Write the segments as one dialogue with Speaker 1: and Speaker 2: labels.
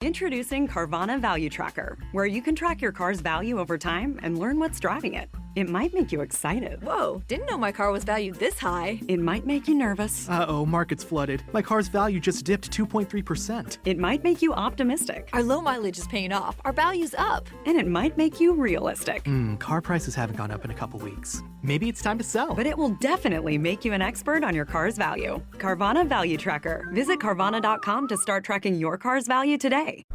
Speaker 1: Introducing Carvana Value Tracker, where you can track your car's value over time and learn what's driving it. It might make you excited.
Speaker 2: Whoa, didn't know my car was valued this high.
Speaker 1: It might make you nervous.
Speaker 3: Uh-oh, market's flooded. My car's value just dipped 2.3%.
Speaker 1: It might make you optimistic.
Speaker 2: Our low mileage is paying off. Our value's up.
Speaker 1: And it might make you realistic.
Speaker 3: Car prices haven't gone up in a couple weeks. Maybe it's time to sell.
Speaker 1: But it will definitely make you an expert on your car's value. Carvana Value Tracker. Visit Carvana.com to start tracking your car's value today.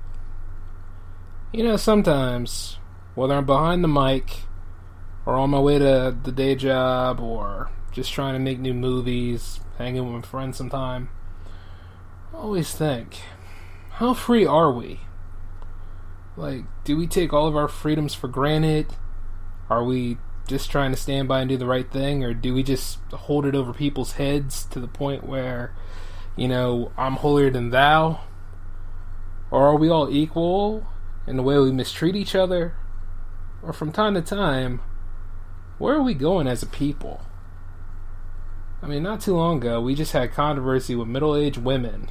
Speaker 4: You know, sometimes, whether I'm behind the mic, or on my way to the day job, or just trying to make new movies, hanging with my friends sometime, I always think, how free are we? Like, do we take all of our freedoms for granted? Are we just trying to stand by and do the right thing? Or do we just hold it over people's heads to the point where, you know, I'm holier than thou? Or are we all equal in the way we mistreat each other? Or from time to time, where are we going as a people? I mean, not too long ago, we just had controversy with middle-aged women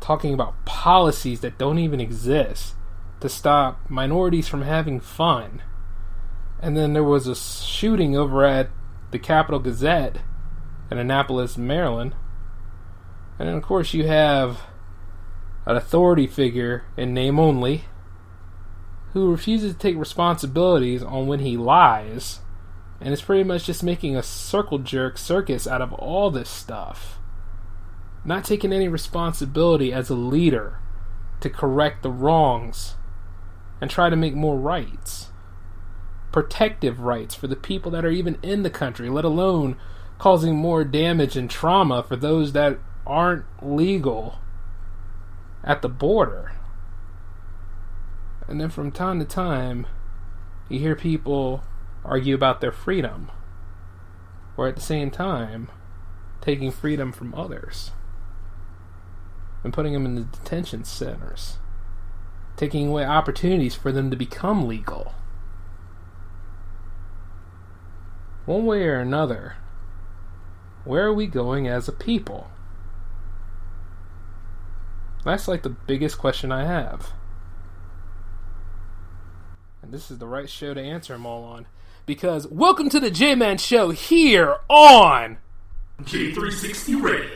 Speaker 4: talking about policies that don't even exist to stop minorities from having fun. And then there was a shooting over at the Capital Gazette in Annapolis, Maryland. And then, of course, you have an authority figure in name only who refuses to take responsibilities on when he lies, and is pretty much just making a circle jerk circus out of all this stuff. Not taking any responsibility as a leader to correct the wrongs and try to make more rights. Protective rights for the people that are even in the country, let alone causing more damage and trauma for those that aren't legal at the border. And then from time to time, you hear people argue about their freedom, or at the same time, taking freedom from others and putting them in the detention centers, taking away opportunities for them to become legal. One way or another, where are we going as a people? That's like the biggest question I have. And this is the right show to answer them all on. Because welcome to the J-Man Show here on
Speaker 5: J360 Radio.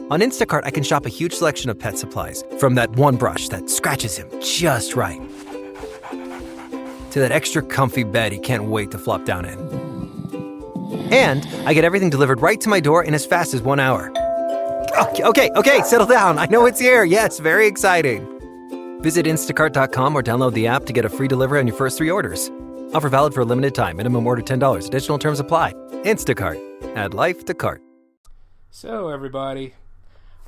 Speaker 6: On Instacart, I can shop a huge selection of pet supplies, from that one brush that scratches him just right, to that extra comfy bed he can't wait to flop down in. And I get everything delivered right to my door in as fast as 1 hour. Okay, settle down. I know it's here. Yes, very exciting. Visit instacart.com or download the app to get a free delivery on your first 3 orders. Offer valid for a limited time. Minimum order $10. Additional terms apply. Instacart. Add life to cart.
Speaker 4: So, everybody,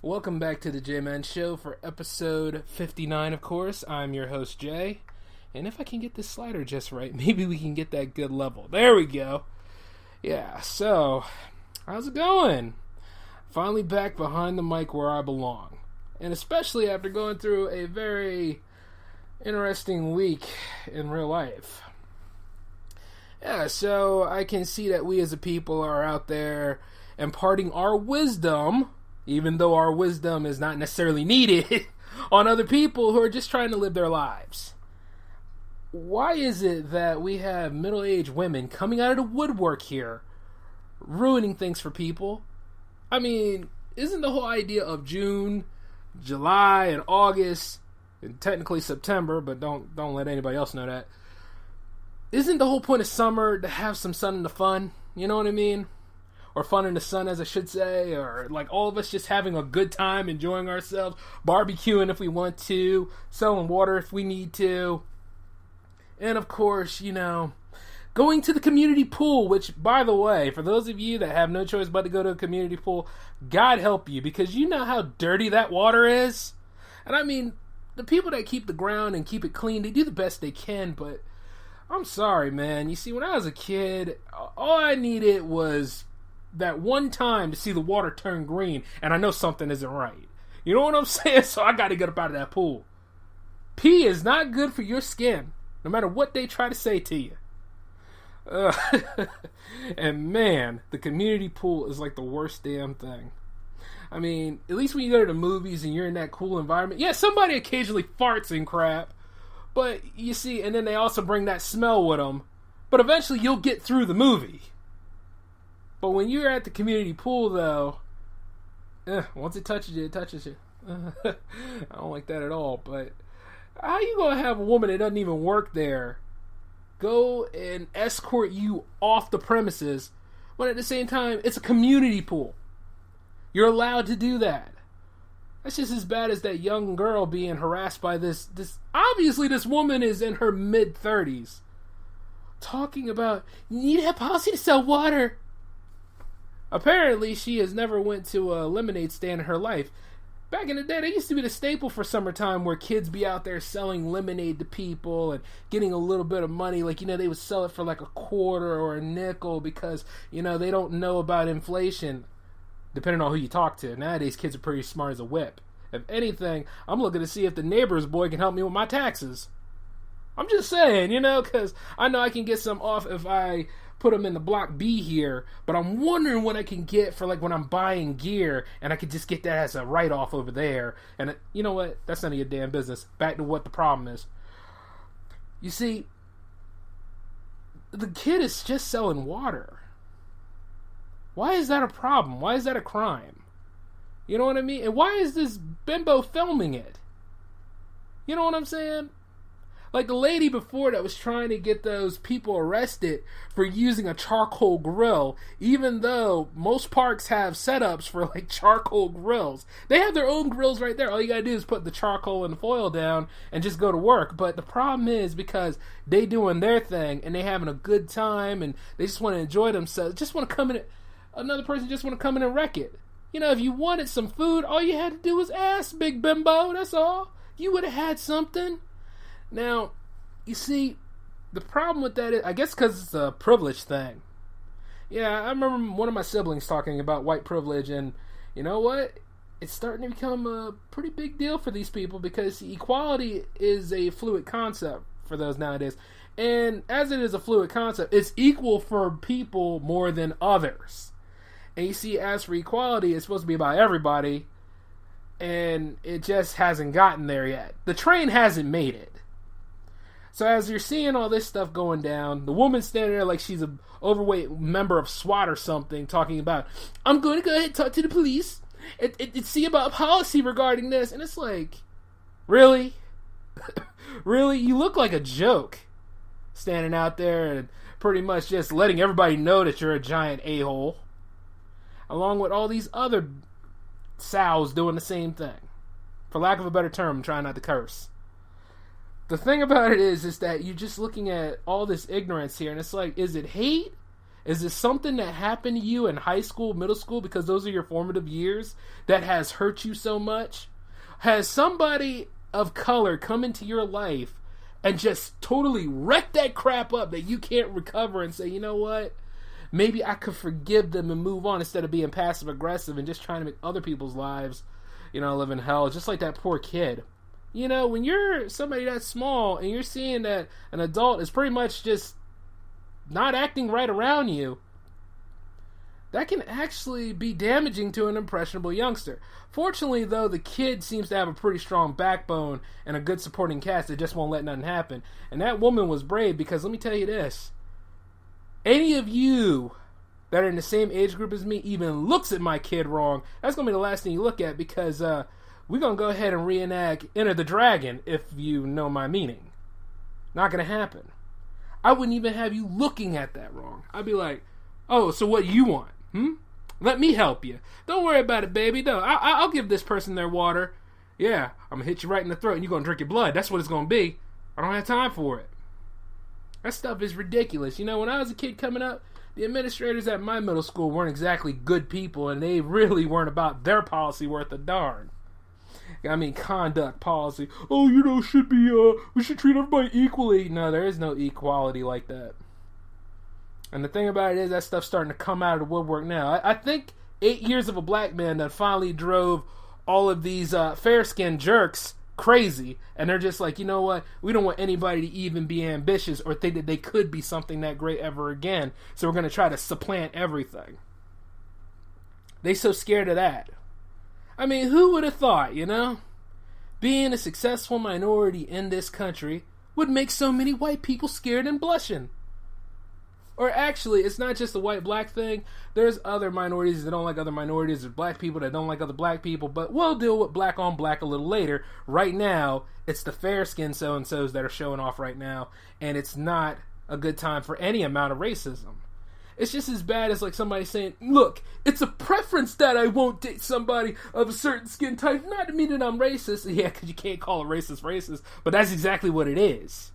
Speaker 4: welcome back to the J-Man Show for episode 59, of course. I'm your host, Jay. And if I can get this slider just right, maybe we can get that good level. There we go. Yeah, so, how's it going? Finally back behind the mic where I belong. And especially after going through a very interesting week in real life. Yeah, so I can see that we as a people are out there imparting our wisdom, even though our wisdom is not necessarily needed, on other people who are just trying to live their lives. Why is it that we have middle-aged women coming out of the woodwork here, ruining things for people? I mean, isn't the whole idea of June, July, and August, and technically September, but don't let anybody else know that, isn't the whole point of summer to have some sun in the fun? You know what I mean? Or fun in the sun, as I should say, or like all of us just having a good time, enjoying ourselves, barbecuing if we want to, selling water if we need to, and of course, you know, going to the community pool, which, by the way, for those of you that have no choice but to go to a community pool, God help you, because you know how dirty that water is. And I mean, the people that keep the ground and keep it clean, they do the best they can, but I'm sorry, man. You see, when I was a kid, all I needed was that one time to see the water turn green, and I know something isn't right. You know what I'm saying? So I got to get up out of that pool. Pee is not good for your skin, no matter what they try to say to you. And man, the community pool is like the worst damn thing. I mean, at least when you go to the movies and you're in that cool environment, yeah, somebody occasionally farts and crap, but you see, and then they also bring that smell with them, but eventually you'll get through the movie. But when you're at the community pool, though, once it touches you, it touches you. I don't like that at all, but how you gonna have a woman that doesn't even work there go and escort you off the premises when at the same time it's a community pool? You're allowed to do that. That's just as bad as that young girl being harassed by this obviously this woman is in her mid-30s talking about, you need to have policy to sell water. Apparently she has never went to a lemonade stand in her life. Back in the day, that used to be the staple for summertime, where kids be out there selling lemonade to people and getting a little bit of money. Like, they would sell it for like a quarter or a nickel because, they don't know about inflation, depending on who you talk to. Nowadays, kids are pretty smart as a whip. If anything, I'm looking to see if the neighbor's boy can help me with my taxes. I'm just saying, because I know I can get some off if I put them in the block B here, but I'm wondering what I can get for like when I'm buying gear, and I could just get that as a write-off over there. And you know what? That's none of your damn business. Back to what the problem is. You see, the kid is just selling water. Why is that a problem? Why is that a crime? You know what I mean? And why is this bimbo filming it? You know what I'm saying? Like the lady before that was trying to get those people arrested for using a charcoal grill, even though most parks have setups for like charcoal grills. They have their own grills right there. All you gotta do is put the charcoal and the foil down and just go to work. But the problem is, because they doing their thing and they having a good time and they just want to enjoy themselves, just want to come in, another person just want to come in and wreck it. If you wanted some food, all you had to do was ask, big bimbo, that's all. You would have had something. Now, you see, the problem with that is, I guess because it's a privilege thing. Yeah, I remember one of my siblings talking about white privilege, and you know what? It's starting to become a pretty big deal for these people, because equality is a fluid concept for those nowadays. And as it is a fluid concept, it's equal for people more than others. And you see, as for equality, it's supposed to be about everybody, and it just hasn't gotten there yet. The train hasn't made it. So as you're seeing all this stuff going down, the woman standing there like she's an overweight member of SWAT or something, talking about, I'm going to go ahead and talk to the police and see about policy regarding this. And it's like, really? Really? You look like a joke standing out there and pretty much just letting everybody know that you're a giant a-hole, along with all these other sows doing the same thing. For lack of a better term, I'm trying not to curse. The thing about it is that you're just looking at all this ignorance here, and it's like, is it hate? Is this something that happened to you in high school, middle school, because those are your formative years, that has hurt you so much? Has somebody of color come into your life and just totally wreck that crap up that you can't recover and say, you know what? Maybe I could forgive them and move on, instead of being passive aggressive and just trying to make other people's lives, live in hell, just like that poor kid. When you're somebody that small and you're seeing that an adult is pretty much just not acting right around you, that can actually be damaging to an impressionable youngster. Fortunately, though, the kid seems to have a pretty strong backbone and a good supporting cast that just won't let nothing happen. And that woman was brave, because let me tell you this. Any of you that are in the same age group as me even looks at my kid wrong, that's going to be the last thing you look at, because we're going to go ahead and reenact Enter the Dragon, if you know my meaning. Not going to happen. I wouldn't even have you looking at that wrong. I'd be like, oh, so what you want? Let me help you. Don't worry about it, baby. No, I'll give this person their water. Yeah, I'm going to hit you right in the throat and you're going to drink your blood. That's what it's going to be. I don't have time for it. That stuff is ridiculous. When I was a kid coming up, the administrators at my middle school weren't exactly good people, and they really weren't about their policy worth a darn. conduct policy. Oh, should be, we should treat everybody equally. No, there is no equality like that. And the thing about it is that stuff's starting to come out of the woodwork now. I think 8 years of a black man that finally drove all of these fair-skinned jerks crazy. And they're just like, you know what? We don't want anybody to even be ambitious or think that they could be something that great ever again. So we're going to try to supplant everything. They so scared of that. I mean, who would have thought, being a successful minority in this country would make so many white people scared and blushing? Or actually, it's not just the white-black thing. There's other minorities that don't like other minorities. There's black people that don't like other black people. But we'll deal with black on black a little later. Right now, it's the fair-skinned so-and-sos that are showing off right now. And it's not a good time for any amount of racism. It's just as bad as like somebody saying, look, it's a preference that I won't date somebody of a certain skin type. Not to mean that I'm racist. Yeah, because you can't call a racist. But that's exactly what it is.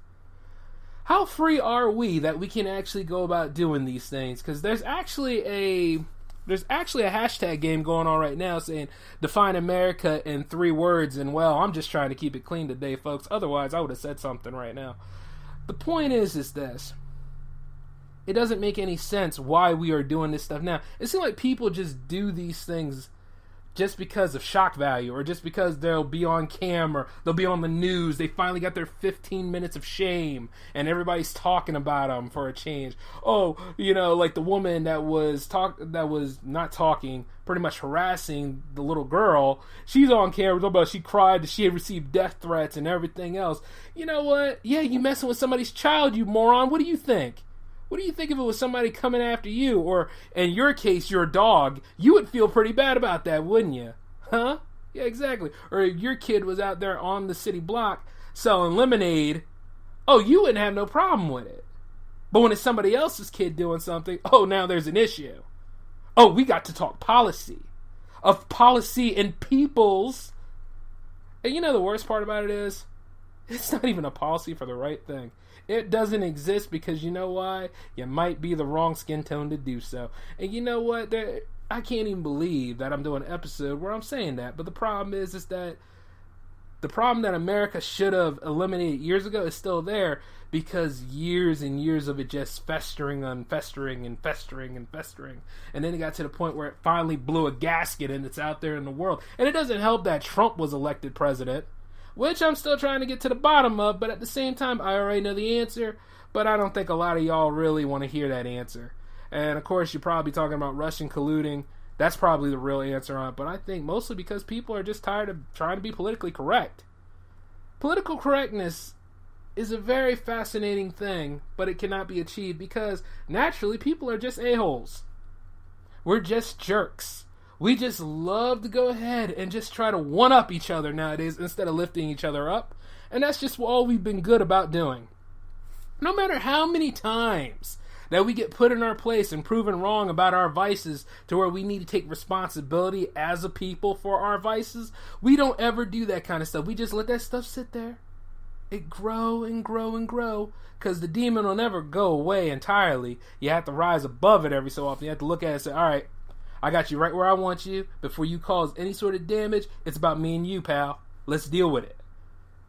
Speaker 4: How free are we that we can actually go about doing these things? Because there's actually a hashtag game going on right now saying define America in 3 words. And well, I'm just trying to keep it clean today, folks. Otherwise, I would have said something right now. The point is this. It doesn't make any sense why we are doing this stuff now. It seems like people just do these things just because of shock value, or just because they'll be on camera, they'll be on the news, they finally got their 15 minutes of shame, and everybody's talking about them for a change. Oh, like the woman that was not talking, pretty much harassing the little girl, she's on camera talking about she cried that she had received death threats and everything else. You know what? Yeah, you messing with somebody's child, you moron. What do you think? What do you think if it was somebody coming after you, or in your case, your dog? You would feel pretty bad about that, wouldn't you? Huh? Yeah, exactly. Or if your kid was out there on the city block selling lemonade, oh, you wouldn't have no problem with it. But when it's somebody else's kid doing something, oh, now there's an issue. Oh, we got to talk policy. Of policy and peoples. And the worst part about it is, it's not even a policy for the right thing. It doesn't exist because you know why? You might be the wrong skin tone to do so. And you know what? I can't even believe that I'm doing an episode where I'm saying that. But the problem is that the problem that America should have eliminated years ago is still there because years and years of it just festering and festering and festering and festering. And then it got to the point where it finally blew a gasket and it's out there in the world. And it doesn't help that Trump was elected president, which I'm still trying to get to the bottom of, but at the same time, I already know the answer, but I don't think a lot of y'all really want to hear that answer. And of course, you're probably talking about Russian colluding. That's probably the real answer on it, but I think mostly because people are just tired of trying to be politically correct. Political correctness is a very fascinating thing, but it cannot be achieved because naturally people are just a-holes. We're just jerks. We just love to go ahead and just try to one-up each other nowadays instead of lifting each other up. And that's just all we've been good about doing. No matter how many times that we get put in our place and proven wrong about our vices to where we need to take responsibility as a people for our vices, we don't ever do that kind of stuff. We just let that stuff sit there. It grow and grow and grow because the demon will never go away entirely. You have to rise above it every so often. You have to look at it and say, all right, I got you right where I want you. Before you cause any sort of damage, it's about me and you, pal. Let's deal with it.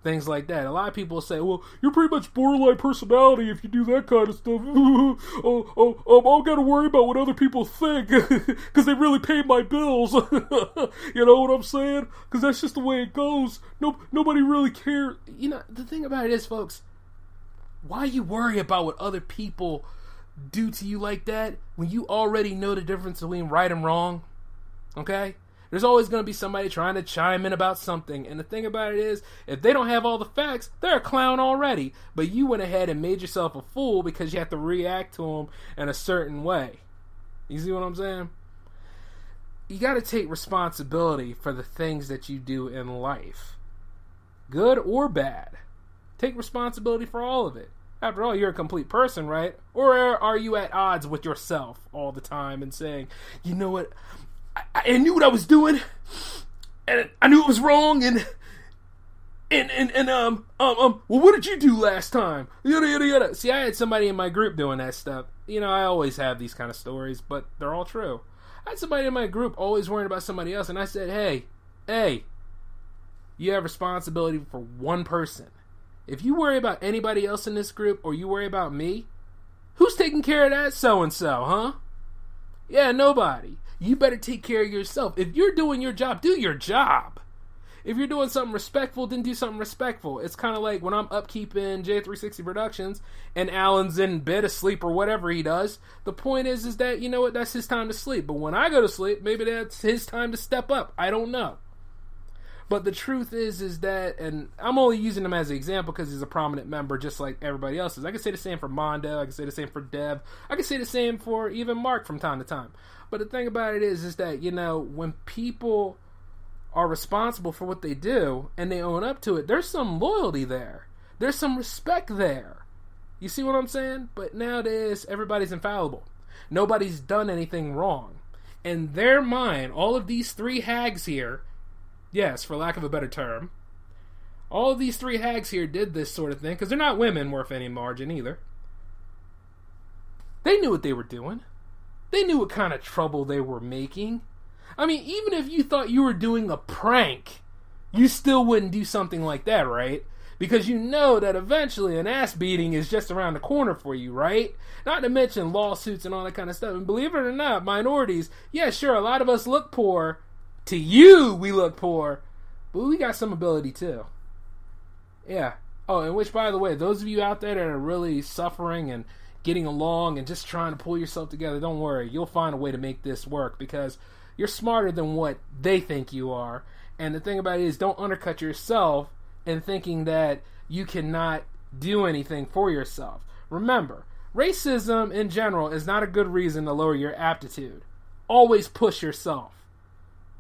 Speaker 4: Things like that. A lot of people say, well, you're pretty much borderline personality if you do that kind of stuff. I got to worry about what other people think because they really pay my bills. You know what I'm saying? Because that's just the way it goes. Nobody really cares. The thing about it is, folks, why you worry about what other people do to you like that when you already know the difference between right and wrong? Okay? There's always going to be somebody trying to chime in about something. And the thing about it is, if they don't have all the facts, they're a clown already. But you went ahead and made yourself a fool because you have to react to them in a certain way. You see what I'm saying? You got to take responsibility for the things that you do in life. Good or bad. Take responsibility for all of it. After all, you're a complete person, right? Or are you at odds with yourself all the time and saying, you know what, I knew what I was doing, and I knew it was wrong, well, what did you do last time? Yada, yada, yada. See, I had somebody in my group doing that stuff. I always have these kind of stories, but they're all true. I had somebody in my group always worrying about somebody else, and I said, hey, you have responsibility for one person. If you worry about anybody else in this group, or you worry about me, who's taking care of that so-and-so, huh? Yeah, nobody. You better take care of yourself. If you're doing your job, do your job. If you're doing something respectful, then do something respectful. It's kind of like when I'm upkeeping J360 Productions and Alan's in bed asleep or whatever he does. The point is that, you know what, that's his time to sleep. But when I go to sleep, maybe that's his time to step up. I don't know. But the truth is that, and I'm only using him as an example because he's a prominent member just like everybody else is. I can say the same for Mondo. I can say the same for Dev. I can say the same for even Mark from time to time. But the thing about it is that, you know, when people are responsible for what they do and they own up to it, there's some loyalty there. There's some respect there. You see what I'm saying? But nowadays, everybody's infallible. Nobody's done anything wrong. In their mind, all of these three hags here, yes, for lack of a better term, all of these three hags here did this sort of thing, because they're not women worth any margin either. They knew what they were doing. They knew what kind of trouble they were making. I mean, even if you thought you were doing a prank, you still wouldn't do something like that, right? Because you know that eventually an ass beating is just around the corner for you, right? Not to mention lawsuits and all that kind of stuff. And believe it or not, minorities, yeah, sure, a lot of us look poor. To you, we look poor. But we got some ability, too. Yeah. Oh, and which, by the way, those of you out there that are really suffering and getting along and just trying to pull yourself together, don't worry. You'll find a way to make this work because you're smarter than what they think you are. And the thing about it is, don't undercut yourself in thinking that you cannot do anything for yourself. Remember, racism in general is not a good reason to lower your aptitude. Always push yourself.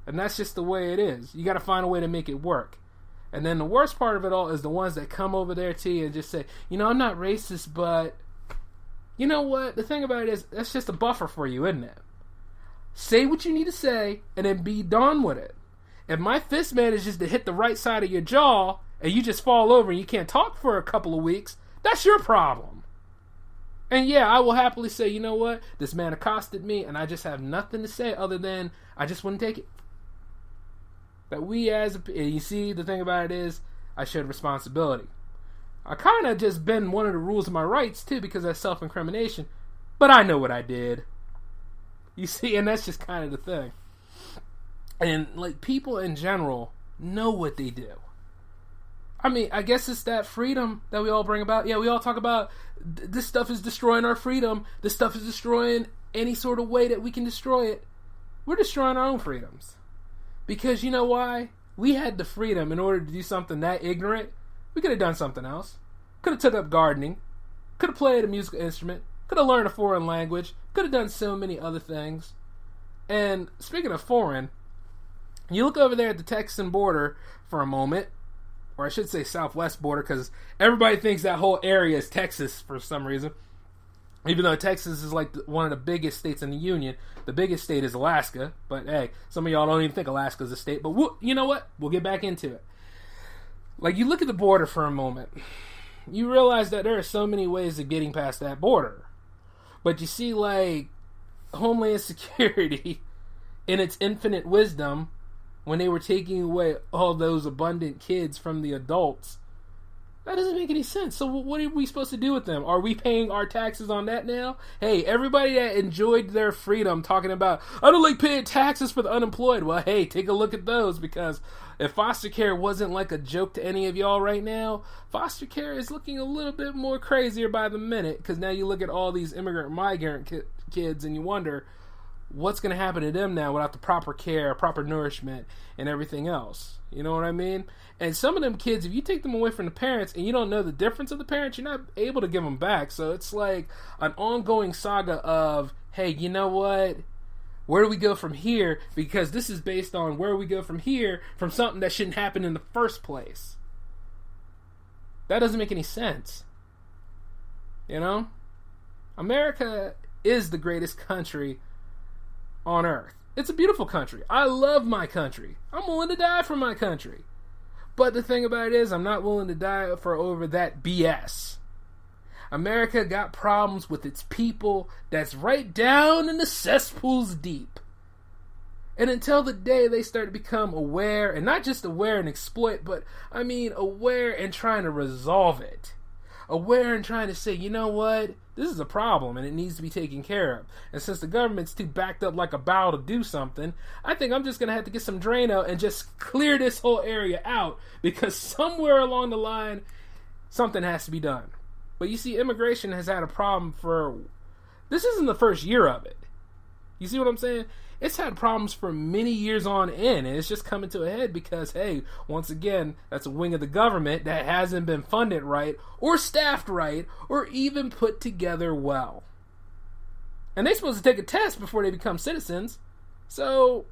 Speaker 4: And that's just the way it is. You got to find a way to make it work. And then the worst part of it all is the ones that come over there to you and just say, you know, I'm not racist, but you know what? The thing about it is, that's just a buffer for you, isn't it? Say what you need to say, and then be done with it. If my fist manages to hit the right side of your jaw, and you just fall over and you can't talk for a couple of weeks, that's your problem. And yeah, I will happily say, you know what? This man accosted me, and I just have nothing to say other than I just wouldn't take it. That we as a... And you see, the thing about it is, I showed responsibility. I kind of just bend one of the rules of my rights, too, because that's self-incrimination. But I know what I did. You see, and that's just kind of the thing. And, like, people in general know what they do. I mean, I guess it's that freedom that we all bring about. Yeah, we all talk about this stuff is destroying our freedom. This stuff is destroying any sort of way that we can destroy it. We're destroying our own freedoms. Because you know why? We had the freedom in order to do something that ignorant. We could have done something else. Could have took up gardening. Could have played a musical instrument. Could have learned a foreign language. Could have done so many other things. And speaking of foreign, you look over there at the Texan border for a moment, or I should say southwest border, because everybody thinks that whole area is Texas for some reason. Even though Texas is like one of the biggest states in the Union. The biggest state is Alaska. But hey, some of y'all don't even think Alaska is a state. But you know what? We'll get back into it. Like, you look at the border for a moment. You realize that there are so many ways of getting past that border. But you see, like, Homeland Security, in its infinite wisdom, when they were taking away all those abundant kids from the adults, that doesn't make any sense. So what are we supposed to do with them? Are we paying our taxes on that now? Hey, everybody that enjoyed their freedom talking about, I don't like paying taxes for the unemployed. Well, hey, take a look at those, because if foster care wasn't like a joke to any of y'all right now, foster care is looking a little bit more crazier by the minute, because now you look at all these migrant kids and you wonder, what's going to happen to them now without the proper care, proper nourishment, and everything else? You know what I mean? And some of them kids, if you take them away from the parents and you don't know the difference of the parents, you're not able to give them back. So it's like an ongoing saga of, hey, you know what? Where do we go from here? Because this is based on where we go from here from something that shouldn't happen in the first place. That doesn't make any sense. You know? America is the greatest country on earth. It's a beautiful country. I love my country. I'm willing to die for my country. But the thing about it is, I'm not willing to die for over that BS. America got problems with its people that's right down in the cesspools deep. And until the day they start to become aware, and not just aware and exploit, but I mean aware and trying to resolve it. Aware and trying to say, you know what, this is a problem and it needs to be taken care of. And since the government's too backed up like a bow to do something, I think I'm just going to have to get some Drano and just clear this whole area out, because somewhere along the line, something has to be done. But you see, immigration has had a problem for... This isn't the first year of it. You see what I'm saying? It's had problems for many years on end, and it's just coming to a head because, hey, once again, that's a wing of the government that hasn't been funded right, or staffed right, or even put together well. And they're supposed to take a test before they become citizens, so...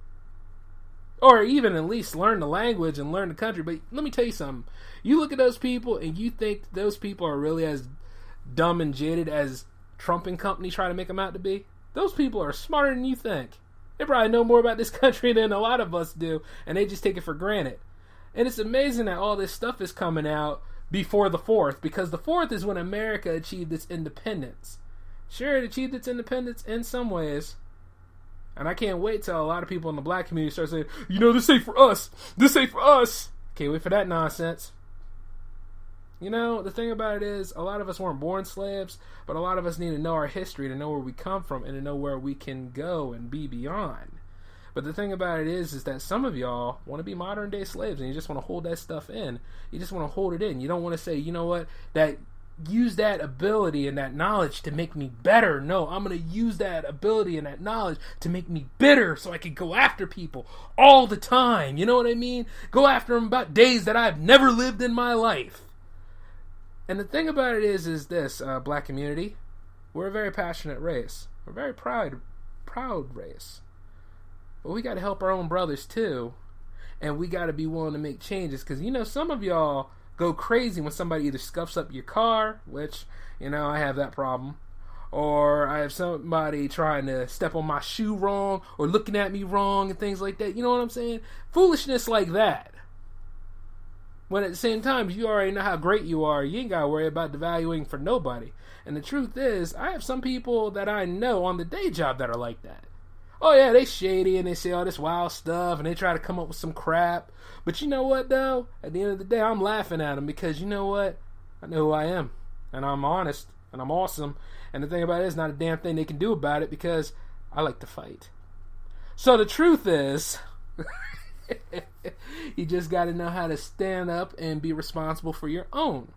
Speaker 4: Or even at least learn the language and learn the country. But let me tell you something. You look at those people, and you think those people are really as dumb and jaded as Trump and company try to make them out to be? Those people are smarter than you think. They probably know more about this country than a lot of us do, and they just take it for granted. And it's amazing that all this stuff is coming out before the 4th, because the 4th is when America achieved its independence. Sure, it achieved its independence in some ways, and I can't wait till a lot of people in the black community start saying, you know, this ain't for us, this ain't for us. Can't wait for that nonsense. You know, the thing about it is, a lot of us weren't born slaves, but a lot of us need to know our history, to know where we come from, and to know where we can go and be beyond. But the thing about it is that some of y'all want to be modern day slaves, and you just want to hold that stuff in. You just want to hold it in. You don't want to say, you know what, that use that ability and that knowledge to make me better. No, I'm going to use that ability and that knowledge to make me bitter so I can go after people all the time. You know what I mean? Go after them about days that I've never lived in my life. And the thing about it is this, black community, we're a very passionate race. We're a very proud race. But we got to help our own brothers too. And we got to be willing to make changes. Because, you know, some of y'all go crazy when somebody either scuffs up your car, which, you know, I have that problem. Or I have somebody trying to step on my shoe wrong, or looking at me wrong and things like that. You know what I'm saying? Foolishness like that. When at the same time, you already know how great you are. You ain't got to worry about devaluing for nobody. And the truth is, I have some people that I know on the day job that are like that. Oh yeah, they shady and they say all this wild stuff and they try to come up with some crap. But you know what though? At the end of the day, I'm laughing at them because you know what? I know who I am. And I'm honest. And I'm awesome. And the thing about it is, not a damn thing they can do about it because I like to fight. So the truth is... you just got to know how to stand up and be responsible for your own.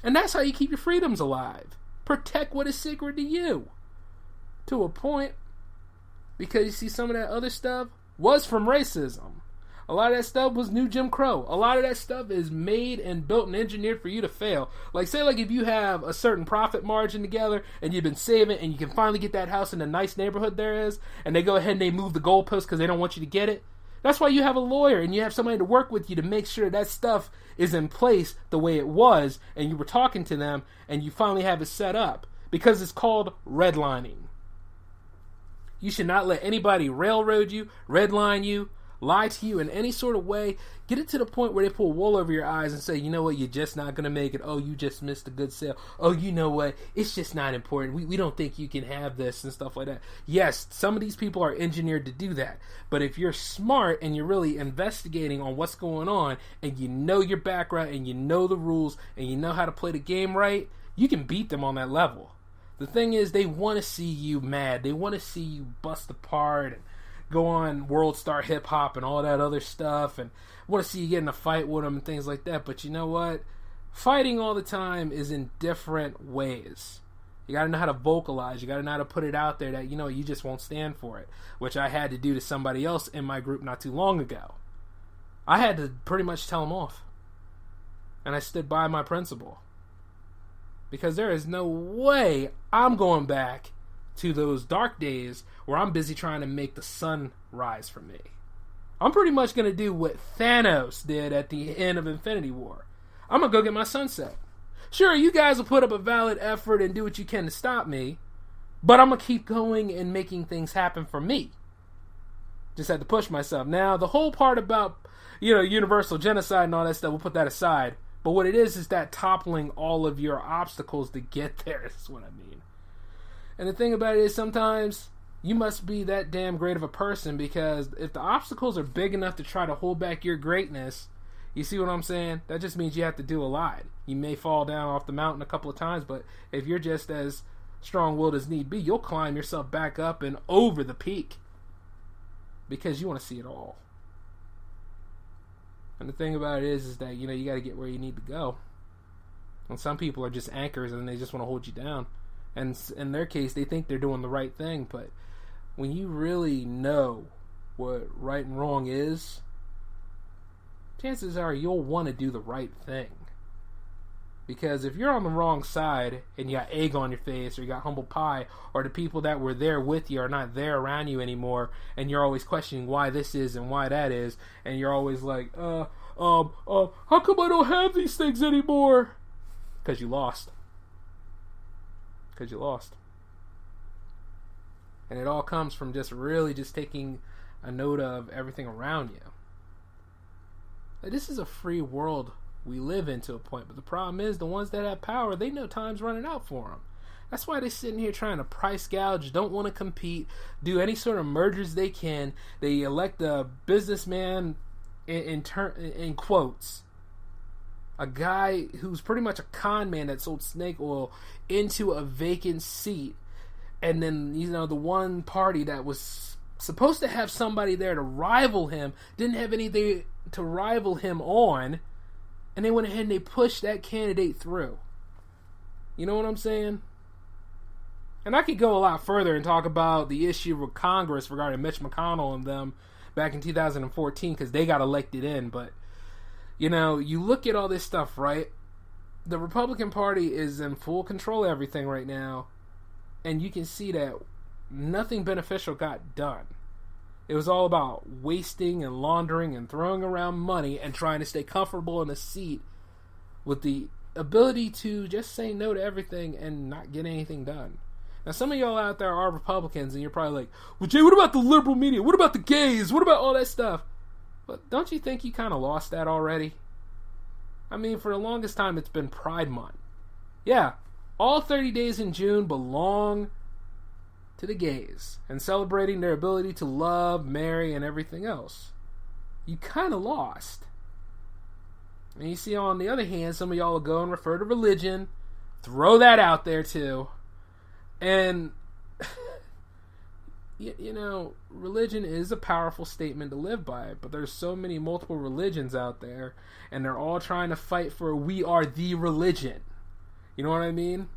Speaker 4: And that's how you keep your freedoms alive. Protect what is sacred to you. To a point. Because you see, some of that other stuff was from racism. A lot of that stuff was new Jim Crow. A lot of that stuff is made and built and engineered for you to fail. Like, say, like if you have a certain profit margin together and you've been saving and you can finally get that house in a nice neighborhood there is, and they go ahead and they move the goalpost because they don't want you to get it. That's why you have a lawyer and you have somebody to work with you to make sure that stuff is in place the way it was, and you were talking to them and you finally have it set up, because it's called redlining. You should not let anybody railroad you, redline you, lie to you in any sort of way. Get it to the point where they pull wool over your eyes and say, you know what, you're just not going to make it. Oh, you just missed a good sale. Oh, you know what, it's just not important. We don't think you can have this and stuff like that. Yes, some of these people are engineered to do that. But if you're smart and you're really investigating on what's going on and you know your background and you know the rules and you know how to play the game right, you can beat them on that level. The thing is, they want to see you mad. They want to see you bust apart and go on World Star Hip Hop and all that other stuff, and want to see you get in a fight with them and things like that. But you know what? Fighting all the time is in different ways. You got to know how to vocalize. You got to know how to put it out there that, you know, you just won't stand for it, which I had to do to somebody else in my group not too long ago. I had to pretty much tell them off, and I stood by my principle, because there is no way I'm going back to those dark days where I'm busy trying to make the sun rise for me. I'm pretty much going to do what Thanos did at the end of Infinity War. I'm going to go get my sunset. Sure, you guys will put up a valid effort and do what you can to stop me, but I'm going to keep going and making things happen for me. Just had to push myself. Now, the whole part about, you know, universal genocide and all that stuff, we'll put that aside. But what it is that toppling all of your obstacles to get there is what I mean. And the thing about it is, sometimes you must be that damn great of a person, because if the obstacles are big enough to try to hold back your greatness, you see what I'm saying? That just means you have to do a lot. You may fall down off the mountain a couple of times, but if you're just as strong-willed as need be, you'll climb yourself back up and over the peak because you want to see it all. And the thing about it is that, you got to get where you need to go. And some people are just anchors and they just want to hold you down. And in their case, they think they're doing the right thing, but when you really know what right and wrong is, chances are you'll want to do the right thing. Because if you're on the wrong side and you got egg on your face, or you got humble pie, or the people that were there with you are not there around you anymore, and you're always questioning why this is and why that is, and you're always like, how come I don't have these things anymore? Because you lost. And it all comes from just really just taking a note of everything around you. This is a free world we live in to a point, but the problem is the ones that have power, they know time's running out for them. That's why they're sitting here trying to price gouge, don't want to compete, do any sort of mergers they can. They elect a businessman in quotes, a guy who's pretty much a con man that sold snake oil into a vacant seat. And then, the one party that was supposed to have somebody there to rival him didn't have anything to rival him on. And they went ahead and they pushed that candidate through. You know what I'm saying? And I could go a lot further and talk about the issue with Congress regarding Mitch McConnell and them back in 2014, because they got elected in. But, you look at all this stuff, right? The Republican Party is in full control of everything right now. And you can see that nothing beneficial got done. It was all about wasting and laundering and throwing around money and trying to stay comfortable in a seat with the ability to just say no to everything and not get anything done. Now, some of y'all out there are Republicans, and you're probably like, well, Jay, what about the liberal media? What about the gays? What about all that stuff? But don't you think you kind of lost that already? I mean, for the longest time, it's been Pride Month. Yeah, all 30 days in June belong to the gays and celebrating their ability to love, marry, and everything else. You kind of lost. And you see, on the other hand, some of y'all will go and refer to religion, throw that out there too, and religion is a powerful statement to live by, but there's so many multiple religions out there, and they're all trying to fight for we are the religion. You know what I mean?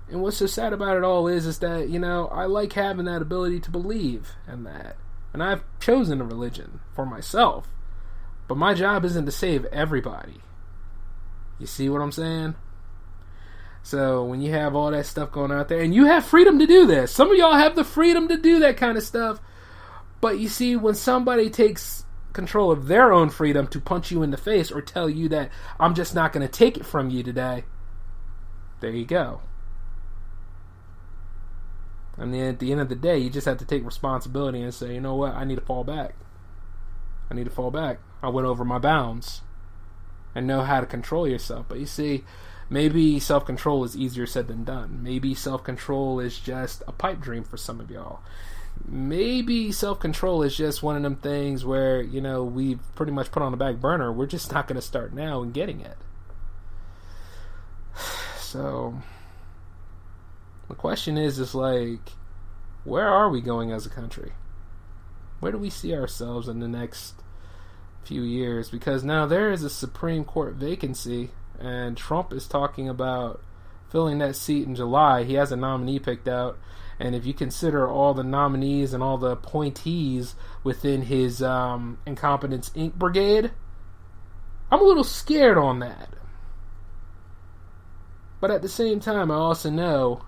Speaker 4: And what's so sad about it all is that, I like having that ability to believe in that. And I've chosen a religion for myself. But my job isn't to save everybody. You see what I'm saying? So when you have all that stuff going out there, and you have freedom to do this. Some of y'all have the freedom to do that kind of stuff. But you see, when somebody takes control of their own freedom to punch you in the face or tell you that I'm just not going to take it from you today, there you go. And then at the end of the day, you just have to take responsibility and say, you know what, I need to fall back. I went over my bounds. And know how to control yourself. But you see, maybe self-control is easier said than done. Maybe self-control is just a pipe dream for some of y'all. Maybe self-control is just one of them things where, we've pretty much put on the back burner. We're just not going to start now and getting it. So the question is where are we going as a country? Where do we see ourselves in the next few years? Because now there is a Supreme Court vacancy, and Trump is talking about filling that seat in July. He has a nominee picked out, and if you consider all the nominees and all the appointees within his Incompetence Inc. brigade, I'm a little scared on that. But at the same time, I also know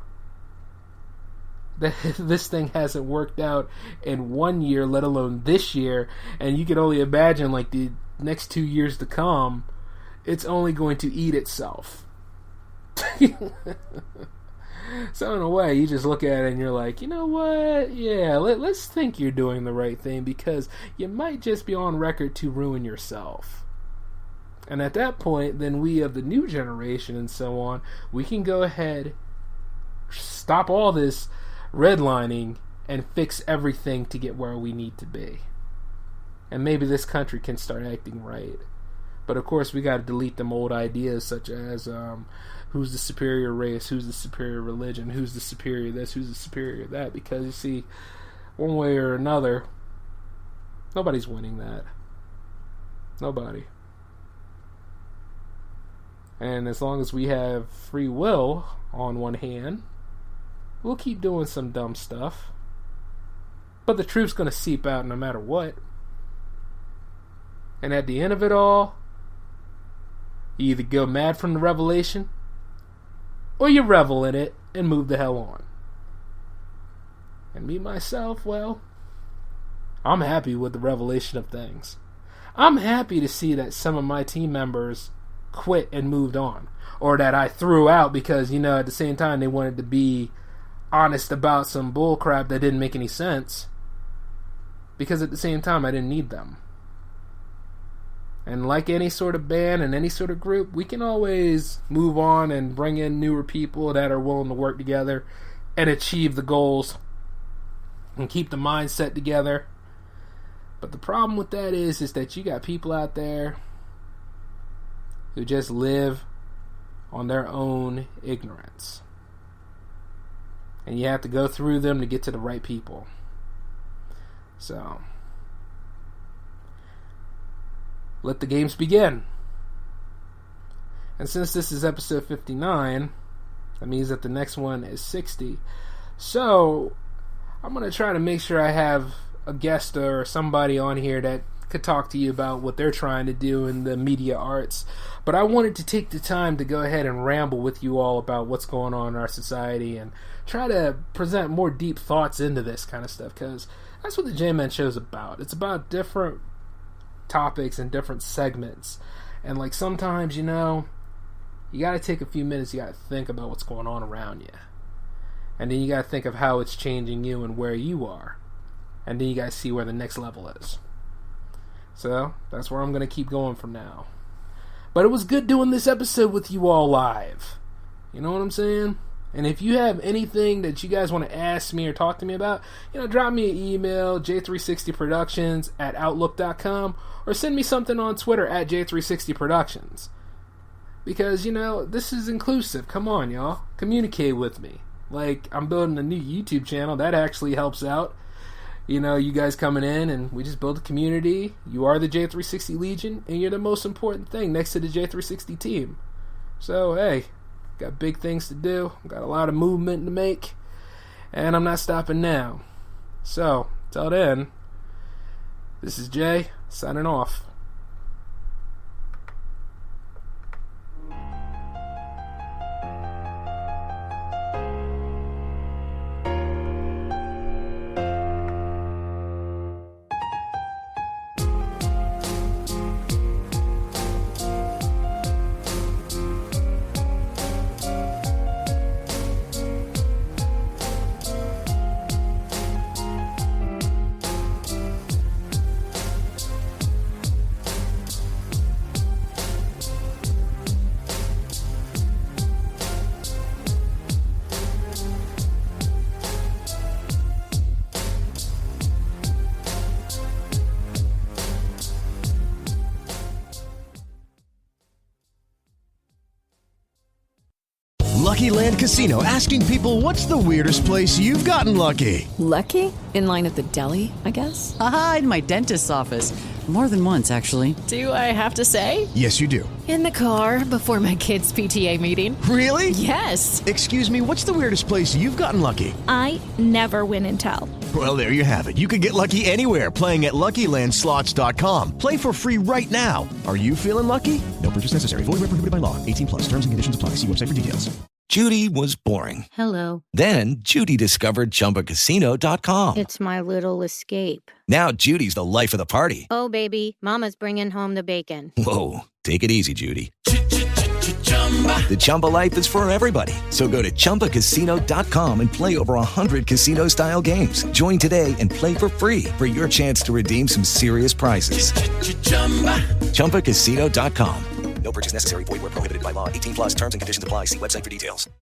Speaker 4: that this thing hasn't worked out in 1 year, let alone this year, and you can only imagine the next 2 years to come, it's only going to eat itself. So in a way, you just look at it and you're like, you know what, yeah, let's think you're doing the right thing, because you might just be on record to ruin yourself. And at that point, then we of the new generation and so on, we can go ahead, stop all this redlining and fix everything to get where we need to be. And maybe this country can start acting right. But of course we got to delete them old ideas such as who's the superior race, who's the superior religion, who's the superior this, who's the superior that. Because you see, one way or another, nobody's winning that. Nobody. And as long as we have free will on one hand, we'll keep doing some dumb stuff. But the truth's going to seep out no matter what. And at the end of it all, you either go mad from the revelation, or you revel in it and move the hell on. And me, myself, well, I'm happy with the revelation of things. I'm happy to see that some of my team members quit and moved on. Or that I threw out because, at the same time they wanted to be honest about some bullcrap that didn't make any sense. Because at the same time I didn't need them. And like any sort of band and any sort of group, we can always move on and bring in newer people that are willing to work together and achieve the goals and keep the mindset together. But the problem with that is that you got people out there who just live on their own ignorance. And you have to go through them to get to the right people. So, let the games begin. And since this is episode 59, that means that the next one is 60. So, I'm going to try to make sure I have a guest or somebody on here that could talk to you about what they're trying to do in the media arts. But I wanted to take the time to go ahead and ramble with you all about what's going on in our society and try to present more deep thoughts into this kind of stuff, because that's what the J-Man Show's about. It's about different topics and different segments. And like sometimes, you got to take a few minutes, you got to think about what's going on around you. And then you got to think of how it's changing you and where you are. And then you got to see where the next level is. So, that's where I'm going to keep going from now. But it was good doing this episode with you all live. You know what I'm saying? And if you have anything that you guys want to ask me or talk to me about, drop me an email, J360 Productions at outlook.com, or send me something on Twitter at J360 Productions. Because, this is inclusive. Come on, y'all. Communicate with me. Like, I'm building a new YouTube channel. That actually helps out. You guys coming in, and we just build a community. You are the J360 Legion, and you're the most important thing next to the J360 team. So, hey, got big things to do. Got a lot of movement to make, and I'm not stopping now. So, till then, this is Jay, signing off.
Speaker 7: Lucky Land Casino, asking people, what's the weirdest place you've gotten lucky?
Speaker 8: Lucky? In line at the deli, I guess?
Speaker 9: Aha, in my dentist's office. More than once, actually.
Speaker 8: Do I have to say?
Speaker 7: Yes, you do.
Speaker 8: In the car before my kids' PTA meeting.
Speaker 7: Really?
Speaker 8: Yes.
Speaker 7: Excuse me, what's the weirdest place you've gotten lucky?
Speaker 10: I never win and tell.
Speaker 7: Well, there you have it. You can get lucky anywhere, playing at LuckyLandSlots.com. Play for free right now. Are you feeling lucky? No purchase necessary. Void where prohibited by law. 18+. Terms and conditions apply. See website for details.
Speaker 11: Judy was boring.
Speaker 12: Hello.
Speaker 11: Then Judy discovered ChumbaCasino.com.
Speaker 12: It's my little escape.
Speaker 11: Now Judy's the life of the party.
Speaker 12: Oh, baby, mama's bringing home the bacon.
Speaker 11: Whoa, take it easy, Judy. The Chumba life is for everybody. So go to ChumbaCasino.com and play over 100 casino-style games. Join today and play for free for your chance to redeem some serious prizes. ChumbaCasino.com.
Speaker 13: No purchase necessary. Void where prohibited by law. 18+. Terms and conditions apply. See website for details.